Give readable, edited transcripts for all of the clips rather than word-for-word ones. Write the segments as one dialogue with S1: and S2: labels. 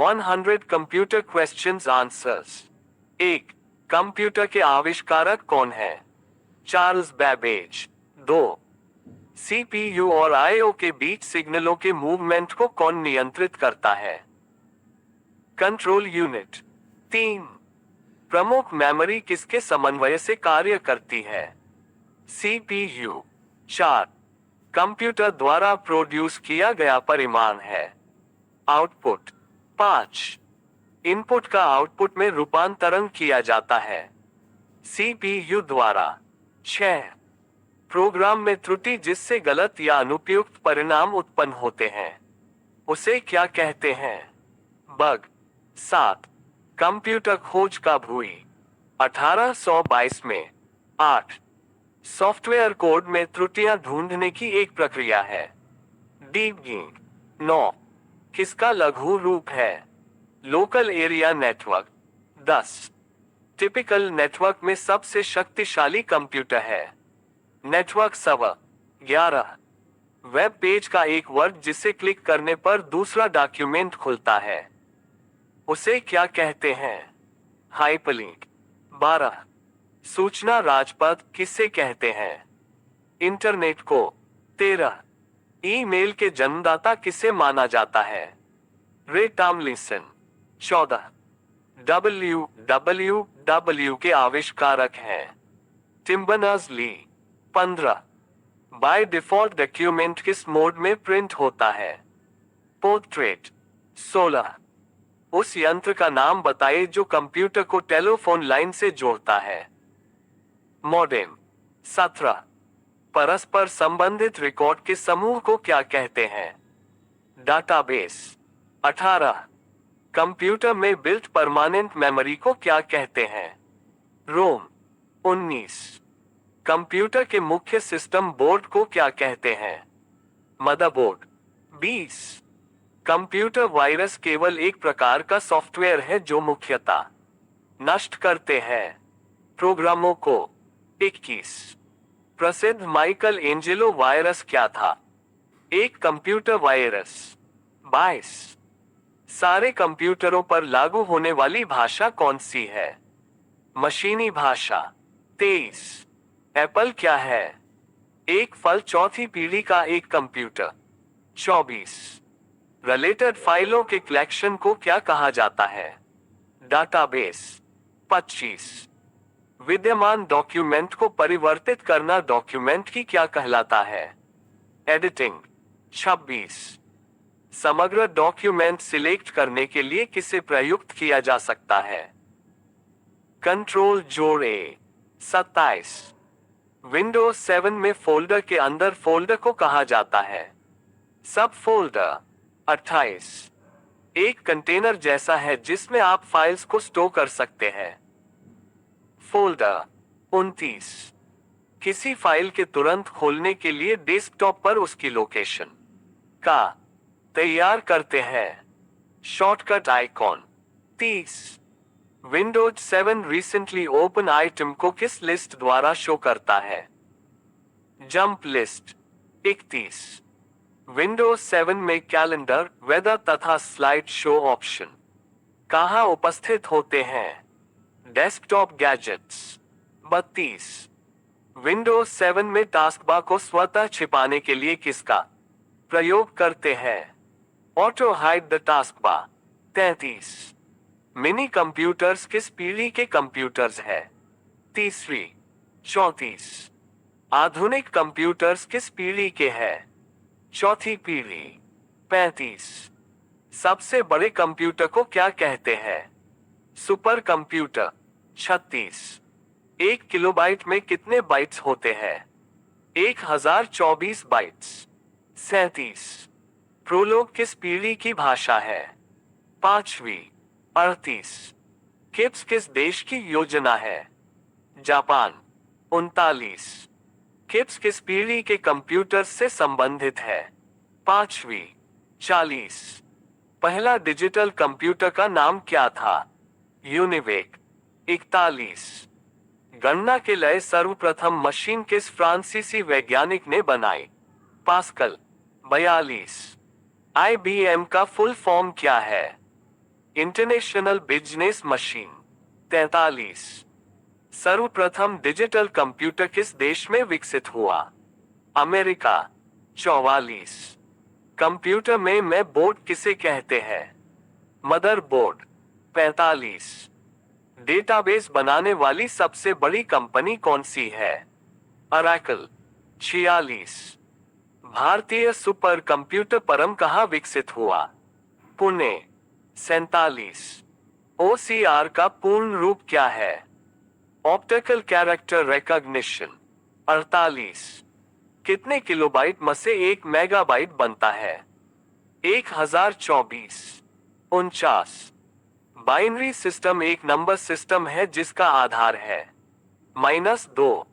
S1: 100 computer questions answers. 1. Computer के आविष्कारक कौन है? Charles Babbage. 2. सीपीयू और आईओ के बीच सिग्नलों के मूवमेंट को कौन नियंत्रित करता है? Control unit. 3. प्रमुख मेमोरी किसके समन्वय से कार्य करती है? सीपीयू। 4. कंप्यूटर द्वारा प्रोड्यूस किया गया परिमाण है? आउटपुट। 5. इनपुट का आउटपुट में रूपांतरण किया जाता है? सीपीयू द्वारा। 6. प्रोग्राम में त्रुटि जिससे गलत या अनुपयुक्त परिणाम उत्पन्न होते हैं, उसे क्या कहते हैं? बग। 7. कंप्यूटर खोज का भूई 1822 में। 8. सॉफ्टवेयर कोड में त्रुटियां ढूंढने की एक प्रक्रिया है? डीबगिंग। 9. किसका लघु रूप है? Local area network. 10. Typical network में सबसे शक्तिशाली कंप्यूटर है? Network server. 11. वेब पेज का एक वर्ड जिसे क्लिक करने पर दूसरा डॉक्यूमेंट खुलता है, उसे क्या कहते हैं? हाइपरलिंक। 12. सूचना राजपथ किसे कहते हैं? इंटरनेट को। 13. ईमेल के जन्मदाता किसे माना जाता है? रे टॉमलिंसन। 14. www के आविष्कारक हैं? Tim Berners Lee. 15. By default document किस मोड में प्रिंट होता है? पोर्ट्रेट। 16. उस यंत्र का नाम बताइए जो कंप्यूटर को टेलीफोन लाइन से जोड़ता है? मॉडेम। 17. परस्पर संबंधित रिकॉर्ड के समूह को क्या कहते हैं? डाटाबेस। 18. कंप्यूटर में बिल्ट परमानेंट मेमोरी को क्या कहते हैं? रोम। 19. कंप्यूटर के मुख्य सिस्टम बोर्ड को क्या कहते हैं? मदरबोर्ड। 20. कंप्यूटर वायरस केवल एक प्रकार का सॉफ्टवेयर है जो मुख्यतः नष्ट करते हैं प्रोग्रामों को? 21. प्रसिद्ध माइकल एंजेलो वायरस क्या था? एक कंप्यूटर वायरस। 22. सारे कंप्यूटरों पर लागू होने वाली भाषा कौन सी है? मशीनी भाषा। 23. एप्पल क्या है? एक फल चौथी पीढ़ी का एक कंप्यूटर। 24. रिलेटेड फाइलों के कलेक्शन को क्या कहा जाता है? डाटाबेस। 25. विद्यमान डॉक्यूमेंट को परिवर्तित करना डॉक्यूमेंट की क्या कहलाता है? एडिटिंग। 26. समग्र डॉक्यूमेंट सिलेक्ट करने के लिए किसे प्रयुक्त किया जा सकता है? कंट्रोल जोड़े। 27. विंडोज 7 में फोल्डर के अंदर फोल्डर को कहा जाता है? सब फोल्डर। 28. एक कंटेनर जैसा है जिसमें आप फाइल्स को स्टोर कर सकते हैं? फोल्डर। 29. किसी फाइल के तुरंत खोलने के लिए डेस्कटॉप पर उसकी लोकेशन का तैयार करते हैं? Shortcut icon. 30. Windows 7 recently open item को किस लिस्ट द्वारा शो करता है? Jump list. 31. विंडोज 7 में कैलेंडर, वेदर तथा स्लाइड शो ऑप्शन कहाँ उपस्थित होते हैं? Desktop gadgets. 32. विंडोज 7 में टास्कबार को स्वतः छिपाने के लिए किसका प्रयोग करते हैं? Auto hide the taskbar. 33. Mini computers किस पीढ़ी के कंप्यूटर्स है? तीसरी। 34. आधुनिक कंप्यूटर्स किस पीढ़ी के हैं? चौथी पीढ़ी। 35. सबसे बड़े कंप्यूटर को क्या कहते हैं? Super computer. 36. 1 किलोबाइट में कितने बाइट्स होते हैं? 1024 बाइट्स। 37. प्रोलोग किस पीढ़ी की भाषा है? पांचवी। 38. किप्स किस देश की योजना है? जापान। 39. किप्स किस पीढ़ी के कंप्यूटर से संबंधित है? पांचवी। 40. पहला डिजिटल कंप्यूटर का नाम क्या था? यूनिवेक। 41. गणना के लिए सर्वप्रथम मशीन किस फ्रांसीसी वैज्ञानिक ने बनाई? पास्कल। 42. IBM का फुल फॉर्म क्या है? International business machine. 43। सर्वप्रथम डिजिटल कंप्यूटर किस देश में विकसित हुआ? अमेरिका। 44। कंप्यूटर में बोर्ड किसे कहते हैं? मदरबोर्ड। 45। डेटाबेस बनाने वाली सबसे बड़ी कंपनी कौन सी है? अरेकल। 46। भारतीय सुपर कंप्यूटर परम कहाँ विकसित हुआ? पुणे। 47। OCR का पूर्ण रूप क्या है? Optical character recognition. 48। कितने किलोबाइट में से 1 मेगाबाइट बनता है? 1024। 49। बाइनरी सिस्टम एक नंबर सिस्टम है जिसका आधार है -2।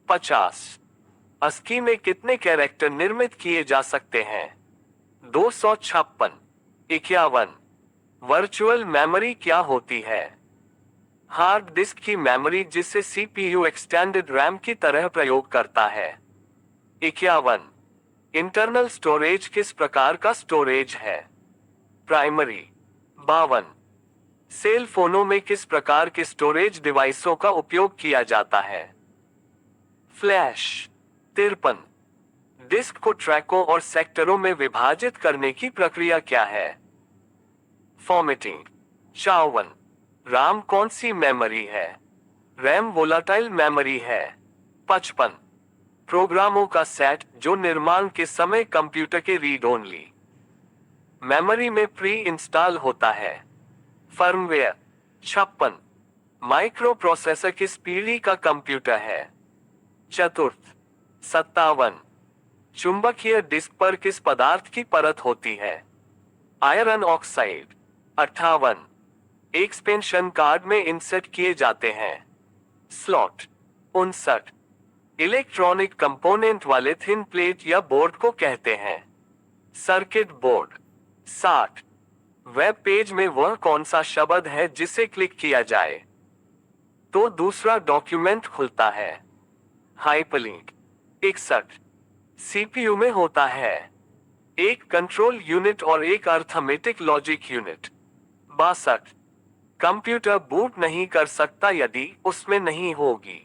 S1: 50। ASCII में कितने कैरेक्टर निर्मित किए जा सकते हैं? 256। 51। वर्चुअल मेमोरी क्या होती है? हार्ड डिस्क की मेमोरी जिसे CPU एक्सटेंडेड रैम की तरह प्रयोग करता है। 51। इंटरनल स्टोरेज किस प्रकार का स्टोरेज है? प्राइमरी। 52। सेल फोनों में किस प्रकार के स्टोरेज डिवाइसों का उपयोग किया जाता है? फ्लैश। 53। डिस्क को ट्रैकों और सेक्टरों में विभाजित करने की प्रक्रिया क्या है? फॉर्मेटिंग। 54। RAM कौन सी मेमोरी है? रैम वोलाटाइल मेमोरी है। 55। प्रोग्रामों का सेट जो निर्माण के समय कंप्यूटर के रीड ओनली मेमोरी में प्री इंस्टॉल होता है। फर्मवेयर। 56। माइक्रो प्रोसेसर किस पीढ़ी का कंप्यूटर है? चतुर्थ। 57। चुंबकीय डिस्क पर किस पदार्थ की परत होती है? Iron oxide. 58। एक्सपेंशन कार्ड में इंसर्ट किए जाते हैं स्लॉट। 59। इलेक्ट्रॉनिक कंपोनेंट वाले थिन प्लेट या बोर्ड को कहते हैं सर्किट बोर्ड। 60। वेब पेज में वह कौन सा शब्द है जिसे क्लिक किया जाए तो दूसरा डॉक्यूमेंट खुलता है? हाइपरलिंक। 61। CPU में होता है एक कंट्रोल यूनिट और एक arithmetic logic unit. 62। Computer boot नहीं कर सकता यदि उसमें नहीं होगी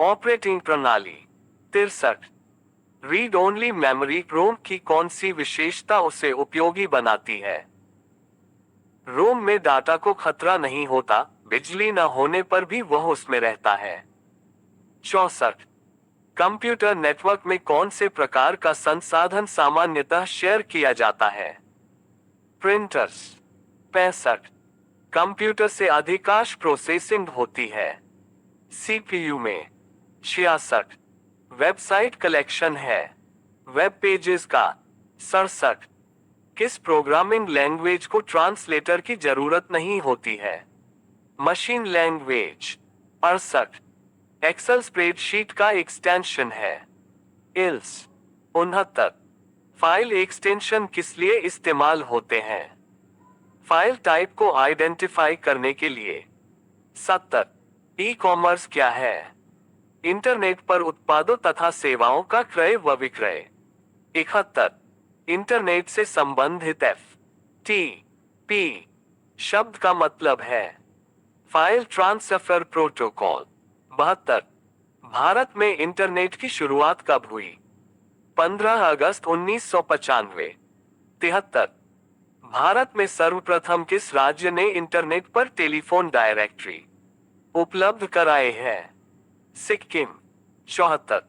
S1: ऑपरेटिंग प्रणाली। 63। रीड ओनली मेमोरी रोम की कौन सी विशेषता उसे उपयोगी बनाती है? रोम में डाटा को खतरा नहीं होता, बिजली न होने पर भी वह उसमें रहता है। 64। कंप्यूटर नेटवर्क में कौन से प्रकार का संसाधन सामान्यतः शेयर किया जाता है? प्रिंटर्स। 65। कंप्यूटर से अधिकांश प्रोसेसिंग होती है CPU में। 66। वेबसाइट कलेक्शन है वेब पेजेस का। 67। किस प्रोग्रामिंग लैंग्वेज को ट्रांसलेटर की जरूरत नहीं होती है? Machine language. 68। एक्सेल स्प्रेडशीट का एक्सटेंशन है इल्स। 69। फाइल एक्सटेंशन किस लिए इस्तेमाल होते हैं? फाइल टाइप को आइडेंटिफाई करने के लिए। 70। ई कॉमर्स क्या है? इंटरनेट पर उत्पादों तथा सेवाओं का क्रय व विक्रय। 71। इंटरनेट से संबंधित FTP शब्द का मतलब है फाइल ट्रांसफर प्रोटोकॉल। 72। भारत में इंटरनेट की शुरुआत कब हुई? 15 अगस्त 1995। 73। भारत में सर्वप्रथम किस राज्य ने इंटरनेट पर टेलीफोन डायरेक्टरी उपलब्ध कराए हैं? सिक्किम। 74।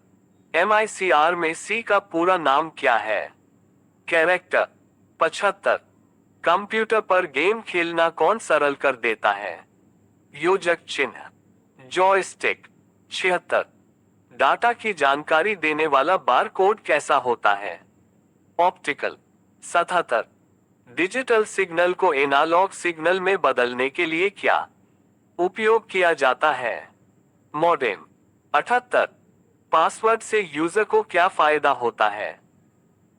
S1: MICR में C का पूरा नाम क्या है? कैरेक्टर। 75। कंप्यूटर पर गेम खेलना कौन सरल कर देता है? योजक चिन्ह जॉयस्टिक। 76। डाटा की जानकारी देने वाला बारकोड कैसा होता है? ऑप्टिकल। 77। डिजिटल सिग्नल को एनालॉग सिग्नल में बदलने के लिए क्या उपयोग किया जाता है? मॉडेम। 78। पासवर्ड से यूजर को क्या फायदा होता है?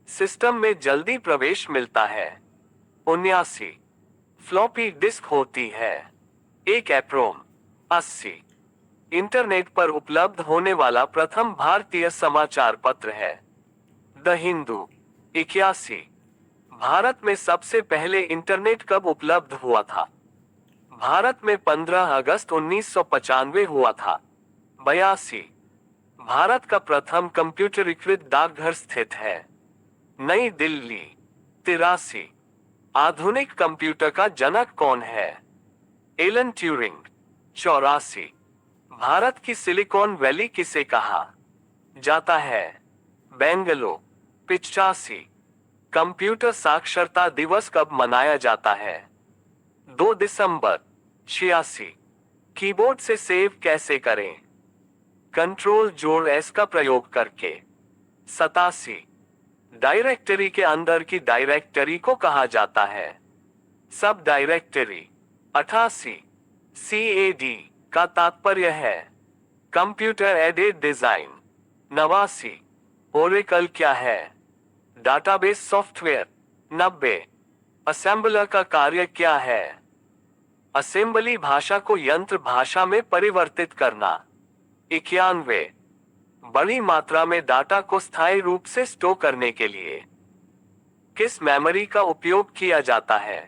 S1: सिस्टम में जल्दी प्रवेश मिलता है। 79। फ्लॉपी डिस्क होती है एक एप्रोम। 80। इंटरनेट पर उपलब्ध होने वाला प्रथम भारतीय समाचार पत्र है द हिंदू। 81। भारत में सबसे पहले इंटरनेट कब उपलब्ध हुआ था? भारत में 15 अगस्त 1995 हुआ था। 82। भारत का प्रथम कंप्यूटरीकृत डाकघर स्थित है। नई दिल्ली। 83। आधुनिक कंप्यूटर का जनक कौन है? Alan Turing. 84। भारत की सिलिकॉन वैली किसे कहा जाता है? बेंगलुरु। 85। कंप्यूटर साक्षरता दिवस कब मनाया जाता है? 2 दिसंबर। 86। कीबोर्ड से सेव कैसे करें? कंट्रोल जोड़ एस का प्रयोग करके। 87। डायरेक्टरी के अंदर की डायरेक्टरी को कहा जाता है? सब डायरेक्टरी। 88। CAD का तात्पर्य है? Computer aided design. 89। ओरेकल क्या है? Database software. 90। असेंबलर का कार्य क्या है? असेंबली भाषा को यंत्र भाषा में परिवर्तित करना। 91। बड़ी मात्रा में डाटा को स्थायी रूप से स्टोर करने के लिए किस मेमोरी का उपयोग किया जाता है?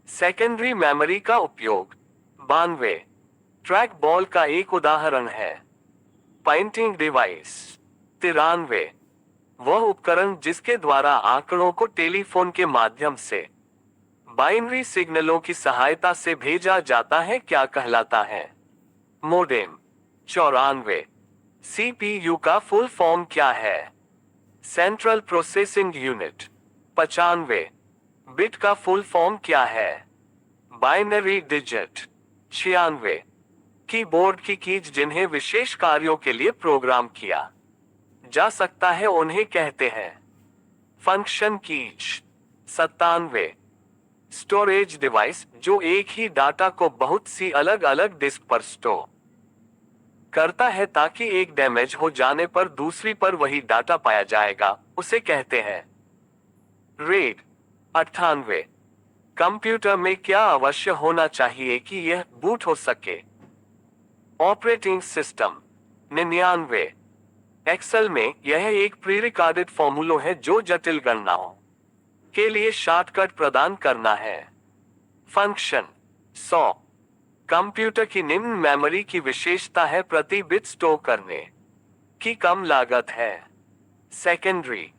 S1: सेकेंडरी मेमोरी का उपयोग। 92। ट्रैक बॉल का एक उदाहरण है? Pointing device. 93। वह उपकरण जिसके द्वारा आंकड़ों को टेलीफोन के माध्यम से बाइनरी सिग्नलों की सहायता से भेजा जाता है क्या कहलाता है? मोडेम। 94। CPU का फुल फॉर्म क्या है? Central processing unit. 95। बिट का फुल फॉर्म क्या है? Binary digit. 96। कीबोर्ड की कीज जिन्हें विशेष कार्यों के लिए प्रोग्राम किया जा सकता है उन्हें कहते हैं फंक्शन कीज। 97। स्टोरेज डिवाइस जो एक ही डाटा को बहुत सी अलग अलग डिस्क पर स्टोर करता है ताकि एक डैमेज हो जाने पर दूसरी पर वही डाटा पाया जाएगा, उसे कहते हैं रेड। 98। कंप्यूटर में क्या अवश्य होना चाहिए कि यह बूट हो सके? Operating system. 99। एक्सेल में यह एक प्री रिकॉर्डेड फॉर्मूला है जो जटिल गणनाओं के लिए शॉर्टकट प्रदान करना है। फंक्शन। 100। कंप्यूटर की निम्न मेमोरी की विशेषता है प्रति बिट स्टोर करने की कम लागत है। सेकेंडरी